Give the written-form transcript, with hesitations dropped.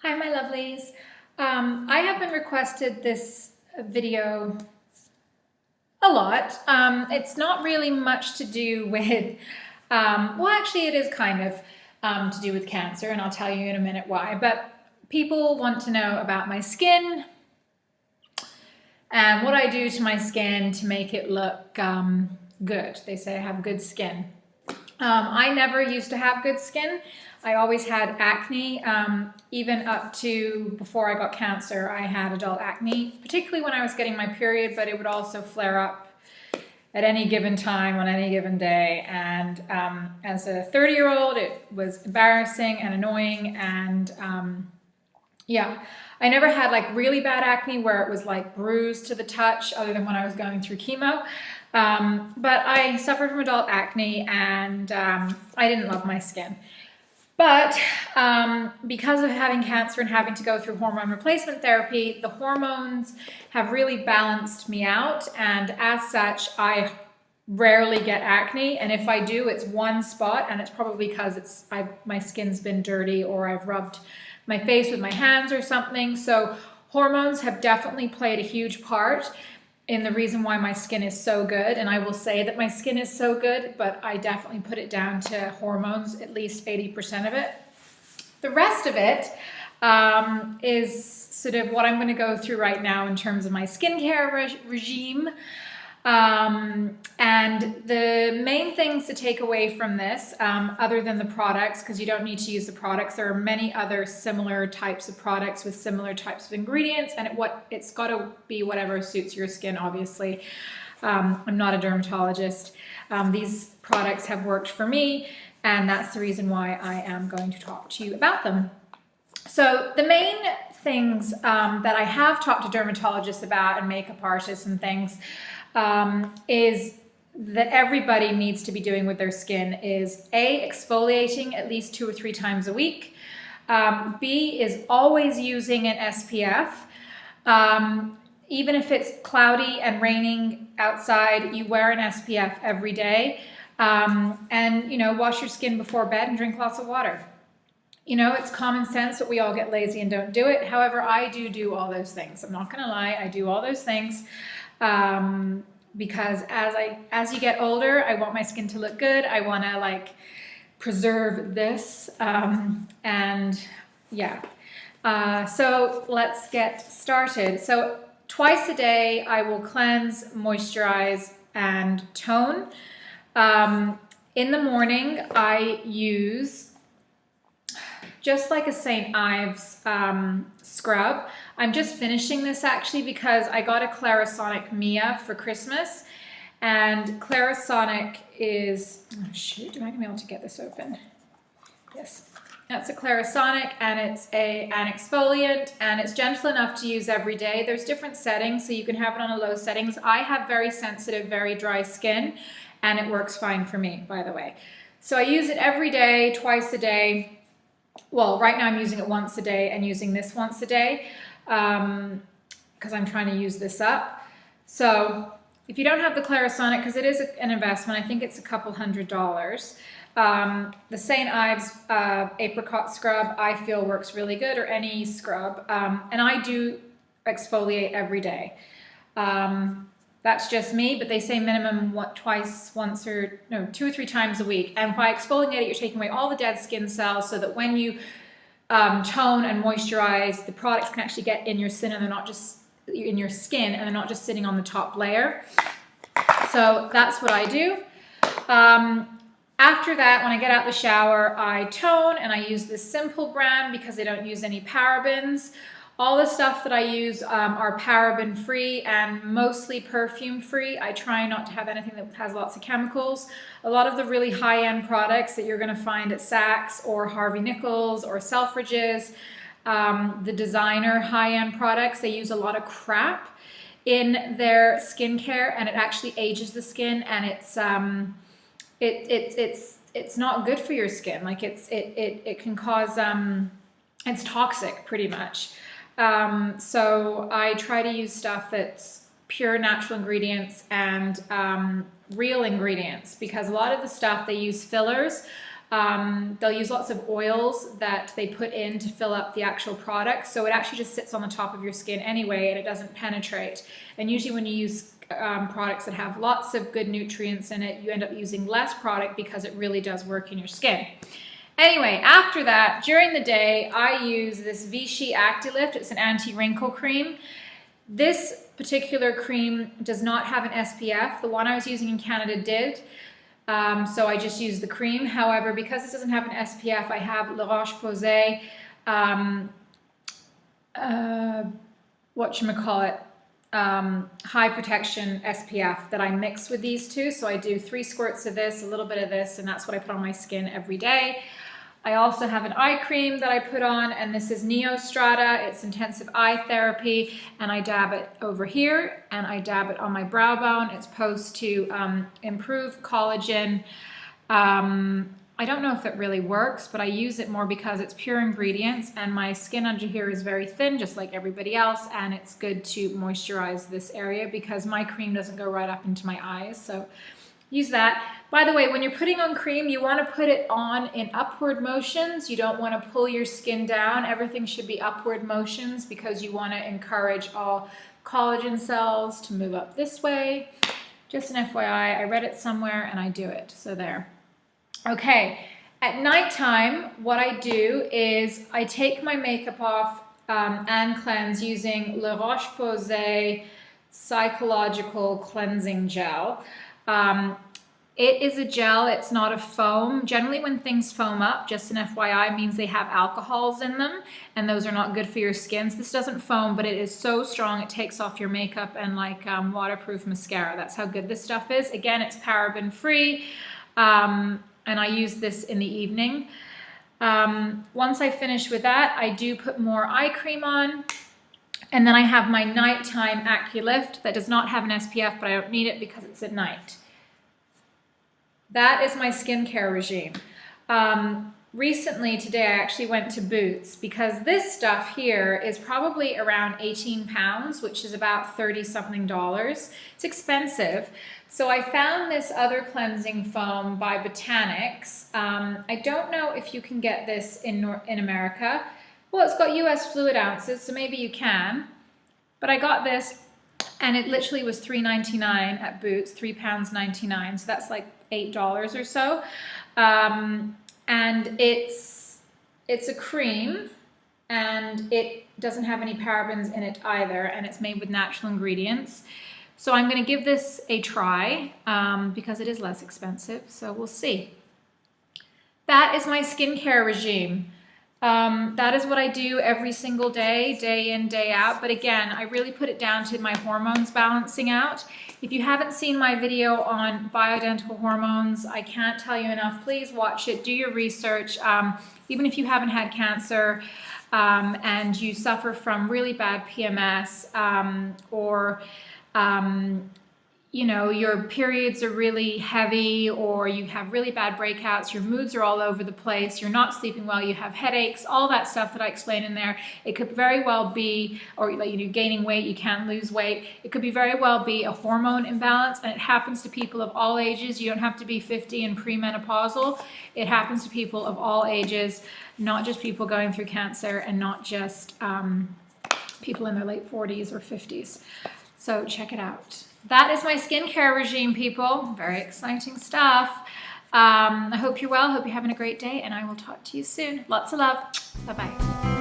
Hi, my lovelies. I have been requested this video a lot. It's not really much to do with, well, actually it is kind of to do with cancer, and I'll tell you in a minute why. But people want to know about my skin and what I do to my skin to make it look good. They say I have good skin. I never used to have good skin. I always had acne, even up to before I got cancer. I had adult acne, particularly when I was getting my period, but it would also flare up at any given time on any given day. And as a 30-year-old, it was embarrassing and annoying. And yeah, I never had like really bad acne where it was like bruised to the touch, other than when I was going through chemo. But I suffered from adult acne, and I didn't love my skin. But because of having cancer and having to go through hormone replacement therapy, the hormones have really balanced me out, and as such, I rarely get acne. And if I do, it's one spot, and it's probably because my skin's been dirty, or I've rubbed my face with my hands or something. So hormones have definitely played a huge part in the reason why my skin is so good. And I will say that my skin is so good, but I definitely put it down to hormones, at least 80% of it. The rest of it is sort of what I'm going to go through right now in terms of my skincare regime. And the main things to take away from this, other than the products, because you don't need to use the products, there are many other similar types of products with similar types of ingredients, and it's got to be whatever suits your skin, obviously. I'm not a dermatologist. These products have worked for me, and that's the reason why I am going to talk to you about them. So the main things that I have talked to dermatologists about, and makeup artists and things, is that everybody needs to be doing with their skin is A, exfoliating at least 2 or 3 times a week. B is always using an SPF. Even if it's cloudy and raining outside, you wear an SPF every day. And, you know, wash your skin before bed and drink lots of water. You know, it's common sense, but we all get lazy and don't do it. However, I do all those things. I'm not going to lie, I do all those things. Because as you get older, I want my skin to look good. I want to like preserve this, and yeah. So let's get started. So twice a day, I will cleanse, moisturize, and tone. In the morning, I use just like a St. Ives scrub. I'm just finishing this actually because I got a Clarasonic Mia for Christmas, and Clarasonic is, oh shoot, am I gonna be able to get this open? Yes, that's a Clarasonic, and it's an exfoliant, and it's gentle enough to use every day. There's different settings, so you can have it on a low settings. I have very sensitive, very dry skin, and it works fine for me, by the way. So I use it every day, twice a day. Well, right now I'm using it once a day and using this once a day because I'm trying to use this up. So if you don't have the Clarasonic, because it is an investment, I think it's a couple $100. The St. Ives Apricot scrub I feel works really good, or any scrub, and I do exfoliate every day. That's just me, but they say minimum 2 or 3 times a week. And by exfoliating, you're taking away all the dead skin cells, so that when you tone and moisturize, the products can actually get in your skin, and they're not just in your skin, and they're not just sitting on the top layer. So that's what I do. After that, when I get out the shower, I tone, and I use this Simple brand because they don't use any parabens. All the stuff that I use are paraben free and mostly perfume free. I try not to have anything that has lots of chemicals. A lot of the really high-end products that you're going to find at Saks or Harvey Nichols or Selfridges, the designer high-end products, they use a lot of crap in their skincare, and it actually ages the skin, and it's not good for your skin. Like it can cause it's toxic pretty much. So I try to use stuff that's pure natural ingredients and real ingredients, because a lot of the stuff, they use fillers. They'll use lots of oils that they put in to fill up the actual product. So it actually just sits on the top of your skin anyway, and it doesn't penetrate. And usually when you use products that have lots of good nutrients in it, you end up using less product because it really does work in your skin. Anyway, after that, during the day, I use this Vichys Active. It's an anti-wrinkle cream. This particular cream does not have an SPF. The one I was using in Canada did. So I just used the cream. However, because this doesn't have an SPF, I have La Roche Posay, high protection SPF that I mix with these two. So I do 3 squirts of this, a little bit of this, and that's what I put on my skin every day. I also have an eye cream that I put on, and this is NeoStrata. It's intensive eye therapy, and I dab it over here, and I dab it on my brow bone. It's supposed to improve collagen. I don't know if it really works, but I use it more because it's pure ingredients, and my skin under here is very thin, just like everybody else, and it's good to moisturize this area because my cream doesn't go right up into my eyes, so use that. By the way, when you're putting on cream, you want to put it on in upward motions. You don't want to pull your skin down. Everything should be upward motions because you want to encourage all collagen cells to move up this way. Just an FYI, I read it somewhere and I do it, so there. Okay, at nighttime, what I do is I take my makeup off and cleanse using La Roche Posay Psychological Cleansing Gel. It is a gel, it's not a foam. Generally when things foam up, just an FYI, means they have alcohols in them, and those are not good for your skin. So this doesn't foam, but it is so strong it takes off your makeup and like waterproof mascara. That's how good this stuff is. Again, it's paraben free, and I use this in the evening. Once I finish with that, I do put more eye cream on. And then I have my nighttime AccuLift that does not have an SPF, but I don't need it because it's at night. That is my skincare regime. Recently, today, I actually went to Boots because this stuff here is probably around 18 pounds, which is about $30-something. It's expensive. So I found this other cleansing foam by Botanics. I don't know if you can get this in America. Well, it's got US fluid ounces, so maybe you can. But I got this, and it literally was $3.99 at Boots, £3.99. So that's like $8 or so. And it's a cream, and it doesn't have any parabens in it either, and it's made with natural ingredients. So I'm going to give this a try because it is less expensive, so we'll see. That is my skincare regime. That is what I do every single day, day in, day out. But again, I really put it down to my hormones balancing out. If you haven't seen my video on bioidentical hormones, I can't tell you enough. Please watch it, do your research. Even if you haven't had cancer and you suffer from really bad PMS or you know, your periods are really heavy, or you have really bad breakouts, your moods are all over the place, you're not sleeping well, you have headaches, all that stuff that I explain in there. It could very well be, or like you're gaining weight, you can't lose weight. It could be very well be a hormone imbalance, and it happens to people of all ages. You don't have to be 50 and premenopausal. It happens to people of all ages, not just people going through cancer, and not just people in their late 40s or 50s. So check it out. That is my skincare regime, people. Very exciting stuff. I hope you're well. Hope you're having a great day, and I will talk to you soon. Lots of love. Bye-bye.